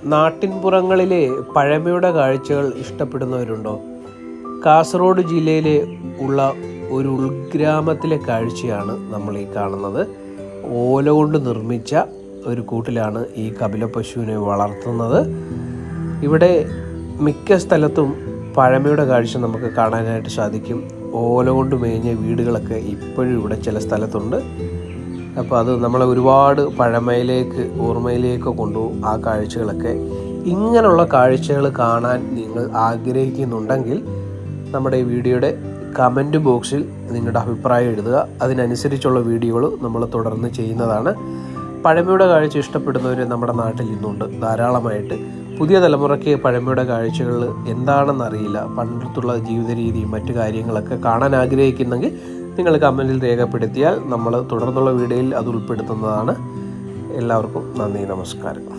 നാട്ടിൻപുറങ്ങളിലെ പഴമയുടെ കാഴ്ചകൾ ഇഷ്ടപ്പെടുന്നവരുണ്ടോ? കാസർഗോഡ് ജില്ലയിലെ ഉള്ള ഒരു ഉൾഗ്രാമത്തിലെ കാഴ്ചയാണ് നമ്മൾ ഈ കാണുന്നത്. ഓല കൊണ്ട് നിർമ്മിച്ച ഒരു കൂട്ടിലാണ് ഈ കപില പശുവിനെ വളർത്തുന്നത്. ഇവിടെ മിക്ക സ്ഥലത്തും പഴമയുടെ കാഴ്ച നമുക്ക് കാണാനായിട്ട് സാധിക്കും. ഓല കൊണ്ട് മേഞ്ഞ വീടുകളൊക്കെ ഇപ്പോഴും ഇവിടെ ചില സ്ഥലത്തുണ്ട്. അപ്പോൾ അത് നമ്മളെ ഒരുപാട് പഴമയിലേക്ക് ഓർമ്മയിലേക്ക് കൊണ്ടുപോകും ആ കാഴ്ചകളൊക്കെ. ഇങ്ങനെയുള്ള കാഴ്ചകൾ കാണാൻ നിങ്ങൾ ആഗ്രഹിക്കുന്നുണ്ടെങ്കിൽ നമ്മുടെ ഈ വീഡിയോയുടെ കമൻറ്റ് ബോക്സിൽ നിങ്ങളുടെ അഭിപ്രായം എഴുതുക. അതിനനുസരിച്ചുള്ള വീഡിയോകൾ നമ്മൾ തുടർന്ന് ചെയ്യുന്നതാണ്. പഴമയുടെ കാഴ്ച ഇഷ്ടപ്പെടുന്നവർ നമ്മുടെ നാട്ടിൽ ഇന്നുണ്ട് ധാരാളമായിട്ട്. പുതിയ തലമുറയ്ക്ക് പഴമയുടെ കാഴ്ചകൾ എന്താണെന്നറിയില്ല. പണ്ടത്തുള്ള ജീവിത രീതിയും മറ്റു കാര്യങ്ങളൊക്കെ കാണാൻ ആഗ്രഹിക്കുന്നെങ്കിൽ നിങ്ങൾ കമൻറ്റിൽ രേഖപ്പെടുത്തിയാൽ നമ്മൾ തുടർന്നുള്ള വീഡിയോയിൽ അത് ഉൾപ്പെടുത്തുന്നതാണ്. എല്ലാവർക്കും നന്ദി, നമസ്കാരം.